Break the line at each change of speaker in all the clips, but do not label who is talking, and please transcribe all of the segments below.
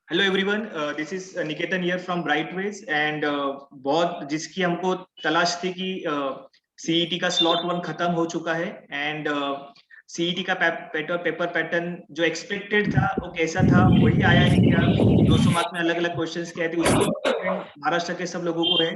Hello everyone, this is Niketan here from Brightways and बहुत जिसकी हमको तलाश थी कि सीईटी का स्लॉट 1 खत्म हो चुका है एंड सीईटी का पेपर पैटर्न जो एक्सपेक्टेड था वो कैसा था वही आया है क्या? 200 मार्क में अलग अलग क्वेश्चंस क्या थे उसकी महाराष्ट्र के सब लोगों को है।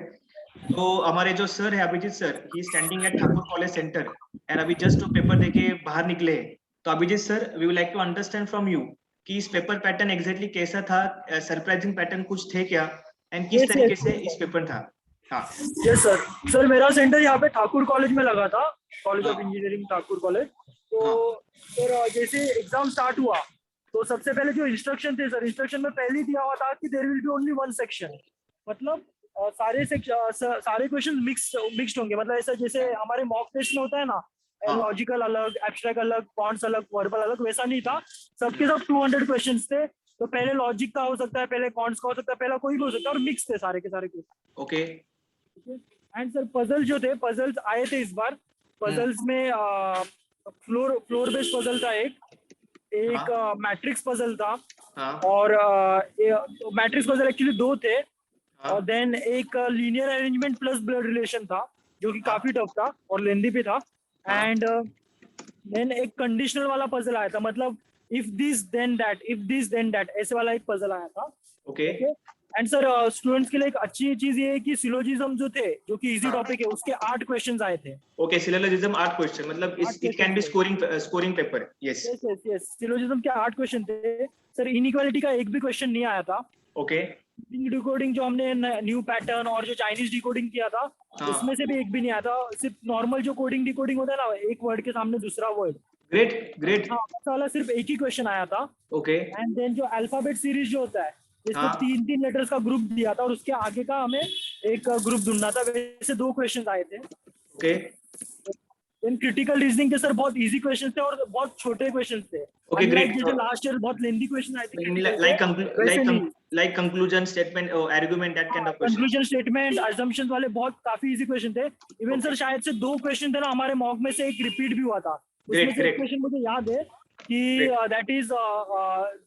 तो हमारे जो सर है Abhijit sir, he standing at Thakur college centre and अभी जस्ट पेपर देके बाहर निकले हैं। तो Abhijit sir, we would like to understand from you कि इस पेपर पैटर्न एग्जैक्टली कैसा था, सरप्राइजिंग पैटर्न कुछ थे क्या एंड किस तरीके से इस पेपर था? हाँ
यस सर मेरा सेंटर यहाँ पे ठाकुर कॉलेज में लगा था, college of engineering Thakur college. तो सर जैसे एग्जाम स्टार्ट हुआ तो सबसे पहले जो इंस्ट्रक्शन थे सर, इंस्ट्रक्शन में पहले ही दिया हुआ था कि there will be only one section, मतलब सारे क्वेश्चन मिक्स्ड होंगे। मतलब ऐसा जैसे हमारे मॉक टेस्ट में होता है ना, लॉजिकल अलग, एब्स्ट्रैक्ट अलग, क्वांट्स अलग, वर्बल अलग, वैसा नहीं था। सबके सब 200 क्वेश्चंस थे। तो पहले लॉजिक का हो सकता है, पहले क्वांट्स का हो सकता है, पहला कोई भी हो सकता है, और मिक्स थे सारे के सारे question.
Okay.
And sir puzzle जो थे, पजल्स आए थे इस बार। पजल्स में फ्लोर बेस्ड पजल था, एक मैट्रिक्स पजल था, और मैट्रिक्स पजल एक्चुअली 2 थे, और देन एक linear arrangement plus blood relation था जो कि काफी टफ था और लेंदी भी था। एंड देन एक कंडीशनल वाला पजल आया था, मतलब इफ दिस देन दैट, ऐसे वाला एक पजल आया था।
ओके।
एंड सर स्टूडेंट्स के लिए एक अच्छी चीज ये है कि सिलोजिज्म जो थे, जो कि इजी टॉपिक है, उसके 8 क्वेश्चंस आए थे।
ओके, सिलोजिज्म 8 क्वेश्चन, मतलब it can be scoring paper. Yes
yes, syllogism के 8 क्वेश्चन थे सर। इनइक्वालिटी का एक भी क्वेश्चन नहीं आया था।
ओके।
डिकोडिंग जो हमने न्यू पैटर्न और जो चाइनीज डिकोडिंग किया था, उसमें से भी एक भी नहीं आया था। सिर्फ नॉर्मल जो कोडिंग डिकोडिंग होता है ना, एक वर्ड के सामने दूसरा वर्ड।
ग्रेट।
हाँ, वाला सिर्फ एक ही क्वेश्चन आया था।
ओके।
एंड देन जो अल्फाबेट सीरीज जो होता है, जिसमें 3 लेटर्स का ग्रुप दिया था और उसके आगे का हमें एक ग्रुप ढूंढना था, वैसे 2 क्वेश्चन आए थे।
ओके।
देन क्रिटिकल रीजनिंग के सर बहुत इजी क्वेश्चन थे और बहुत छोटे क्वेश्चन थे।
Okay, great.
जैसे लास्ट ईयर बहुत लेंथी क्वेश्चन आए थे,
लाइक कंक्लूजन स्टेटमेंट और argument, that kind of question.
Conclusion statement, assumptions वाले बहुत काफी इजी क्वेश्चन थे। इवन सर शायद से 2 क्वेश्चन थे ना हमारे मॉक में से, एक रिपीट भी हुआ था। उसमें से एक क्वेश्चन मुझे याद है कि दैट इज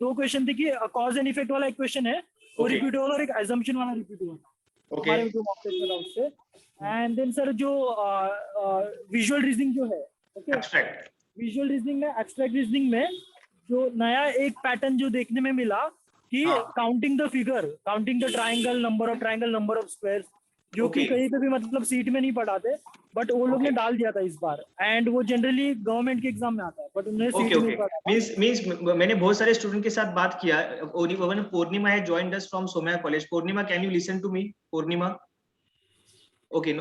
2 क्वेश्चन थे कि कॉज एंड इफेक्ट वाला एक क्वेश्चन है, वो रिपीट हुआ, और एक असम्पशन वाला रिपीट हुआ था हमारे जो मॉक टेस्ट में था उससे। एंड देन सर जो विजुअल रीजनिंग जो है,
एब्स्ट्रैक्ट
विजुअल रीजनिंग में, एब्स्ट्रैक्ट रीजनिंग में जो नया एक पैटर्न जो देखने में मिला कि counting the figure, counting the triangle, number of triangle, number of square, जो कि कहीं पे भी मतलब सीट में नहीं पढ़ाते, बट वो लोग ने डाल दिया था इस बार। एंड वो जनरली गवर्नमेंट के एग्जाम में आता है, बट उन्हें सीट में नहीं पढ़ाता।
मींस मैंने बहुत सारे स्टूडेंट के साथ बात किया। पूर्णिमा है joined us from Somaiya college. Purnima, can you listen to me? Purnima, okay.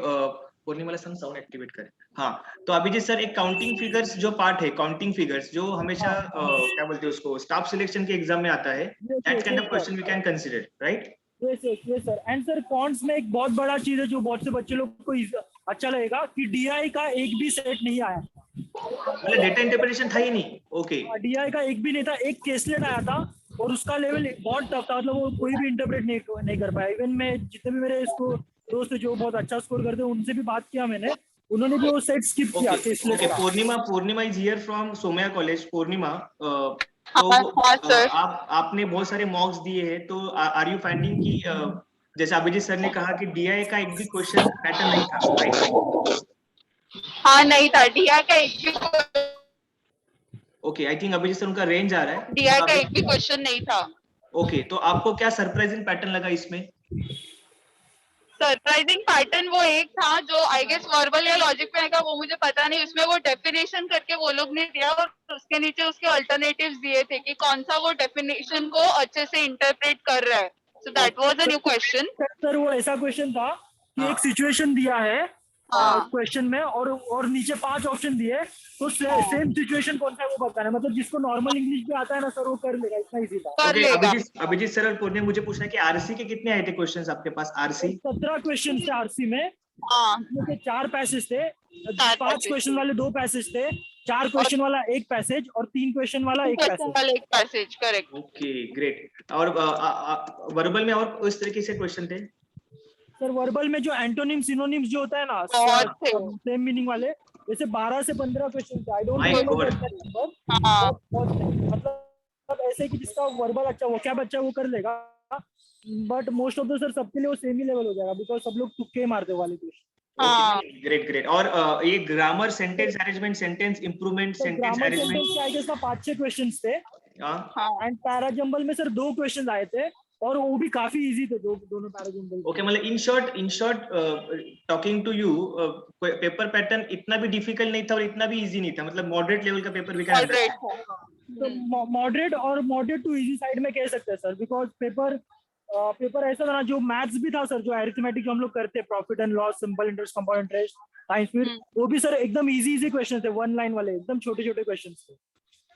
Purnima संग साउंड एक्टिवेट करें। हाँ, तो अभिजीत सर, एक काउंटिंग फिगर्स जो पार्ट है, काउंटिंग फिगर्स जो हमेशा क्या बोलते हैं उसको, स्टाफ सिलेक्शन के एग्जाम में आता है, that kind of question we can consider, right?
Yes sir. And sir quants में एक बहुत बड़ा चीज है जो बहुत से बच्चे लोग को अच्छा लगेगा कि डीआई का एक भी सेट नहीं आया,
मतलब डेटा इंटरप्रिटेशन था ही नहीं। ओके,
डीआई का एक भी नहीं था, एक केसलेट आया था और उसका लेवल बहुत टफ था, मतलब वो कोई भी इंटरप्रेट नहीं कर पाया। इवन मैं जितने भी मेरे इसको दोस्त जो बहुत अच्छा स्कोर करते हैं उनसे भी बात किया मैंने, उन्होंने भी वो सेट स्किप किया केसलेट का।
Purnima is here from Somaiya college. Purnima, तो आपने बहुत सारे मॉक्स दिए हैं, तो आर यू फाइंडिंग कि जैसे अभिजीत सर ने कहा कि डीआई का एक भी क्वेश्चन पैटर्न नहीं था, राइट?
हाँ, नहीं था डीआई का एक भी।
Okay, I think Abhijit sir उनका रेंज आ रहा है।
डीआई का एक भी क्वेश्चन नहीं था।
ओके, तो आपको क्या सरप्राइजिंग पैटर्न लगा इसमें?
सरप्राइजिंग पैटर्न वो एक था जो आई गेस वर्बल या लॉजिक में आएगा, वो मुझे पता नहीं। उसमें वो डेफिनेशन करके वो लोग ने दिया और उसके नीचे उसके अल्टरनेटिव्स दिए थे कि कौन सा वो डेफिनेशन को अच्छे से इंटरप्रेट कर रहा है। So that was a new question.
Sir वो ऐसा क्वेश्चन था कि एक सिचुएशन दिया है क्वेश्चन में, और नीचे 5 ऑप्शन दिए, तो सेम सिचुएशन कौन सा है वो बताना है। मतलब जिसको नॉर्मल इंग्लिश भी आता है ना सर, वो कर लेगा, इतना इजी था।
अभिजीत सर और पूर्णिमा, मुझे पूछना है कि आरसी के कितने आए थे क्वेश्चंस आपके पास? आरसी
17 क्वेश्चन थे आरसी में। इसमें 4 पैसेज थे, 5 क्वेश्चन वाले 2 पैसेज थे, 4 क्वेश्चन वाला 1 पैसेज, और 3 क्वेश्चन वाला 1
पैसेज। करेक्ट।
Okay, great. और वर्बल में और इस तरीके से क्वेश्चन थे?
सर वर्बल में जो एंटोनिम सिनोनिम्स जो होता है ना, सेम मीनिंग वाले, जैसे 12 से 15 क्वेश्चन थे। आई डोंट नो नंबर, मतलब ऐसे कि जिसका वर्बल अच्छा वो क्या बच्चा वो कर लेगा, but most of the sir सबके लिए वो सेम ही लेवल हो जाएगा बिकॉज सब लोग तुक्के मारते वाले क्वेश्चन।
हाँ
ग्रेट ग्रेट। और ये grammar, sentence arrangement, sentence improvement,
sir
sentence
grammar
arrangement.
Sentence के आई गेस 5-6 क्वेश्चंस थे
हाँ
एंड पैरा जंबल में सर 2 क्वेश्चंस आए थे और वो भी काफी इजी थे, दोनों पैरा जंबल।
ओके, मतलब in short talking to you, paper pattern इतना भी डिफिकल्ट नहीं था और इतना भी इजी नहीं था, मतलब मॉडरेट लेवल का पेपर भी कैन
मॉडरेट
तो मॉडरेट टू इजी साइड में कह सकते हैं सर, बिकॉज पेपर ऐसा था ना, जो मैथ्स भी था सर, जो अरिथमेटिक जो हम लोग करते हैं, profit and loss, simple interest, compound interest, time speed, वो भी सर एकदम इजी क्वेश्चन थे, 1 लाइन वाले एकदम छोटे क्वेश्चन थे।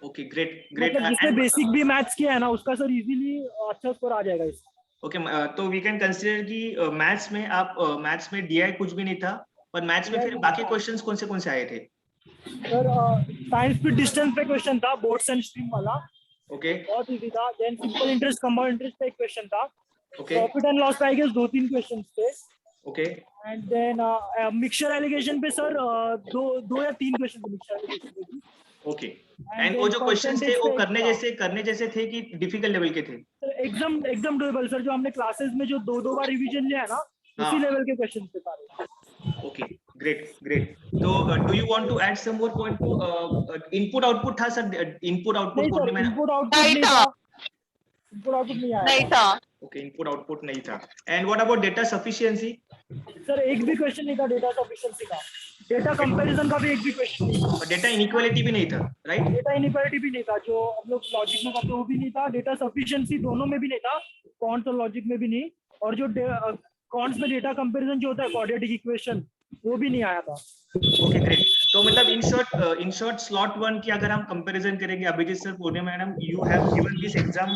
Okay, great great.
मतलब जिसने बेसिक भी मैथ्स किया है ना उसका सर इजीली अच्छा स्कोर आ जाएगा इस।
ओके, तो वी कैन कंसीडर कि मैथ्स में आप मैथ्स में डीआई कुछ भी नहीं था, पर मैथ्स में फिर बाकी क्वेश्चंस कौन से आए थे?
सर टाइम स्पीड डिस्टेंस पे क्वेश्चन था, बोट्स एंड स्ट्रीम वाला,
ओके
बहुत इजी था। Then simple interest, compound interest पे एक क्वेश्चन था।
ओके
प्रॉफिट एंड लॉस पे आई गेस 2-3 क्वेश्चंस थे।
Okay
and then mixture alligation पे सर 2 या 3 क्वेश्चन थे मिक्सचर एलिगेशन पे भी।
ओके। एंड वो जो क्वेश्चंस थे वो करने जैसे थे कि डिफिकल्ट लेवल के थे?
सर एकदम डूएबल सर, जो हमने क्लासेस में जो 2 बार रिवीजन लिया है ना, उसी लेवल के क्वेश्चन थे सारे।
Okay, great great. तो do you want to add some more point to input output था sir? Input output Purnima?
Input output
नहीं था
इनपुट आउटपुट नहीं आया
नहीं था।
ओके, इनपुट आउटपुट नहीं था। And what about data sufficiency?
Sir एक भी क्वेश्चन नहीं था डेटा सफिशिएंसी का। डेटा कंपैरिजन का भी एक भी क्वेश्चन नहीं था।
और डेटा इनइक्वालिटी भी नहीं था, राइट?
डेटा इनइक्वालिटी भी नहीं था, जो हम लोग लॉजिक में करते हैं वो भी नहीं था। डेटा सफिशिएंसी दोनों में भी नहीं था, क्वांट्स और लॉजिक में भी नहीं। और जो क्वांट्स में डेटा कंपैरिजन जो होता है क्वाड्रेटिक इक्वेशन, वो भी नहीं आया था।
Okay, great. तो मतलब इन शॉर्ट स्लॉट 1 की अगर हम कंपैरिजन करेंगे, Abhijit sir, Purnima madam, you have given this exam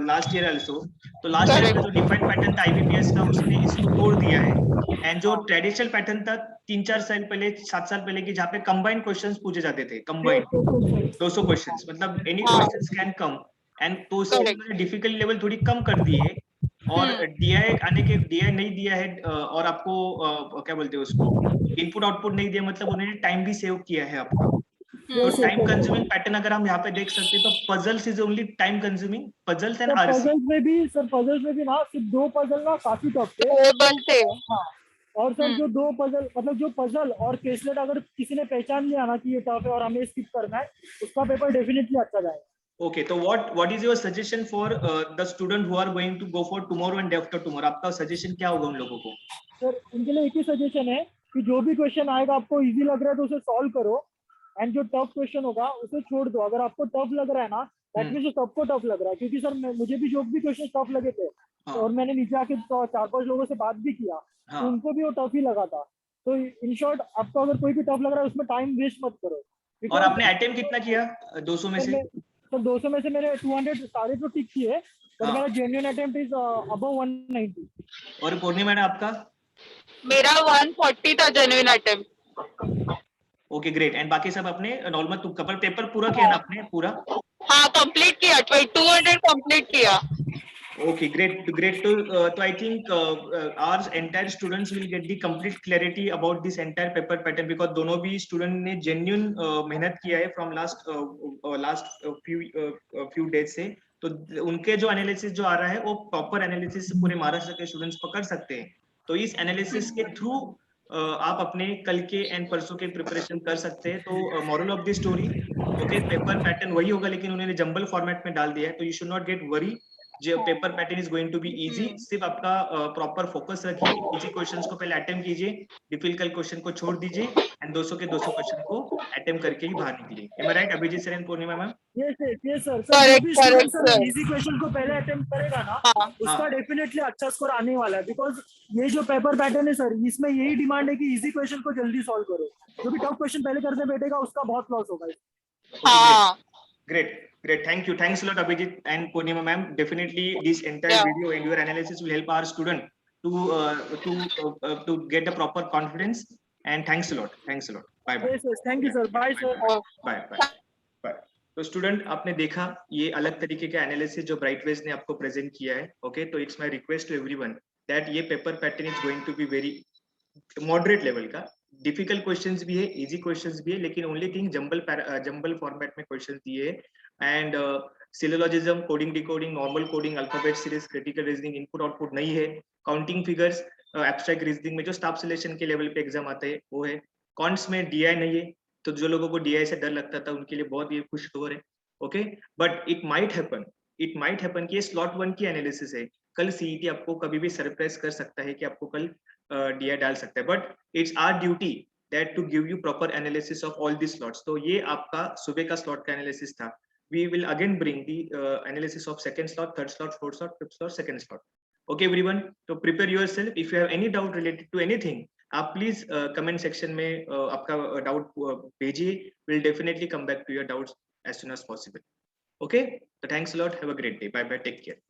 last year also. तो लास्ट ईयर का जो डिफाइंड पैटर्न था आईबीपीएस का, उसने इसको तोड़ दिया है। एंड जो ट्रेडिशनल पैटर्न था 3-4 साल पहले, 7 साल पहले की, जहाँ पे कंबाइंड क्वेश्चंस पूछे जाते थे, कंबाइंड 200 क्वेश्चंस, मतलब any questions can come. And तो उसकी डिफिकल्ट लेवल थोड़ी कम कर दी है। और डीआई आने के, डीआई नहीं दिया है और आपको क्या बोलते हैं उसको, इनपुट आउटपुट नहीं दिया, मतलब उन्होंने टाइम भी सेव किया है आपका। तो टाइम कंज्यूमिंग पैटर्न अगर हम यहाँ पे देख सकते हैं, तो puzzles is only time consuming, puzzles and RC.
Puzzles में भी ना सिर्फ 2 पजल ना काफी टफ थे।
बनते
हाँ, और सर जो 2 पजल, मतलब जो पजल और केसलेट अगर किसी ने पहचान लिया ना कि ये टफ है और हमें स्किप करना है, उसका पेपर डेफिनेटली अच्छा जाएगा।
ओके, तो what is your suggestion for the student who are going to go for tomorrow and day after tomorrow? आपका सजेशन क्या होगा उन लोगों को?
सर उनके लिए एक ही सजेशन है कि जो भी क्वेश्चन आएगा आपको इजी लग रहा है तो उसे सॉल्व करो, एंड जो टफ क्वेश्चन होगा उसे छोड़ दो। अगर आपको टफ लग रहा है ना, दैट मींस सबको टफ लग रहा है, क्योंकि सर मुझे भी जो भी क्वेश्चन टफ लगे थे, और मैंने नीचे आके 4-5 लोगों से बात भी किया, तो उनको भी वो टफ ही लगा था। तो इन शॉर्ट, आपको अगर कोई भी टफ लग रहा है उसमें टाइम वेस्ट मत करो।
और आपने अटेम्प्ट कितना किया 200 में से?
तो 200 में से मेरे 200 सारे तो टिक किए, पर मेरा जेन्युइन अटेम्प्ट इज अबव 190।
और पूर्णिमा मैडम आपका?
मेरा 140 था genuine attempt.
Okay, great. And बाकी सब अपने नॉर्मल कवर पेपर पूरा किया ना आपने पूरा?
हाँ कंप्लीट किया, 200 कंप्लीट किया।
Okay, great. So I think our entire students will get the complete clarity about this entire paper pattern, because दोनों भी student ने genuine मेहनत किया है from last few days से। तो उनके जो analysis जो आ रहा है वो proper analysis पूरे महाराष्ट्र के students पकड़ सकते हैं। तो इस analysis के through आप अपने कल के एंड परसों के प्रिपरेशन कर सकते हैं। तो moral of the story, okay, paper pattern वही होगा, लेकिन उन्होंने जंबल फॉर्मेट में डाल दिया है। तो you should not get worry, जो paper pattern is going to be easy. सिर्फ आपका प्रॉपर फोकस रखिए, इजी क्वेश्चंस को पहले अटेम्प्ट कीजिए, डिफिकल्ट क्वेश्चन को छोड़ दीजिए, एंड 200 के 200 क्वेश्चन को अटेम्प्ट करके ही बाहर निकलिए। Am I right Abhijit sir and Purnima ma'am?
Yes sir. जो भी स्टूडेंट सर इजी क्वेश्चन को पहले अटेम्प्ट करेगा ना, उसका डेफिनेटली अच्छा स्कोर आने वाला है, बिकॉज ये जो पेपर पैटर्न है सर, इसमें यही डिमांड है कि इजी क्वेश्चन को जल्दी सॉल्व करो। जो भी टफ क्वेश्चन पहले करने बैठेगा उसका बहुत लॉस होगा।
Great. Thanks a lot, Abhijit and Purnima ma'am. Definitely, this entire video and your analysis will help our student to get the proper confidence. And thanks a lot. Bye.
Yes, thank you sir. Bye sir.
Bye. तो student, आपने देखा ये अलग तरीके का analysis जो ब्राइटवेज ने आपको प्रेजेंट किया है। ओके, तो it's my request to everyone that ये paper pattern is going to be very moderate level का। डिफिकल्ट क्वेश्चंस भी है, इजी क्वेश्चंस भी है, लेकिन ओनली थिंग जंबल फॉर्मेट में क्वेश्चंस दिए हैं। And syllogism, coding decoding, normal coding, alphabet series, critical reasoning, input output नहीं है। काउंटिंग फिगर्स, एब्स्ट्रैक्ट रीजनिंग में जो स्टाफ सिलेक्शन के लेवल पे एग्जाम आते हैं वो है। कॉन्ट्स में DI नहीं है, तो जो लोगों को DI से डर लगता था उनके लिए बहुत ये खुशखबर है। Okay, but it might happen कि ये स्लॉट 1 की एनालिसिस है, कल CET आपको कभी भी सरप्राइज कर सकता है कि आपको कल DI डाल सकता है, but it's our duty that to give you proper analysis of all the slots. तो ये आपका सुबह का स्लॉट का एनालिसिस था। We will again bring the analysis of second slot, third slot, fourth slot, fifth slot, second slot. Okay, everyone. So prepare yourself. If you have any doubt related to anything, आप please comment section में आपका doubt भेजिए. We'll definitely come back to your doubts as soon as possible. Okay. So thanks a lot. Have a great day. Bye bye. Take care.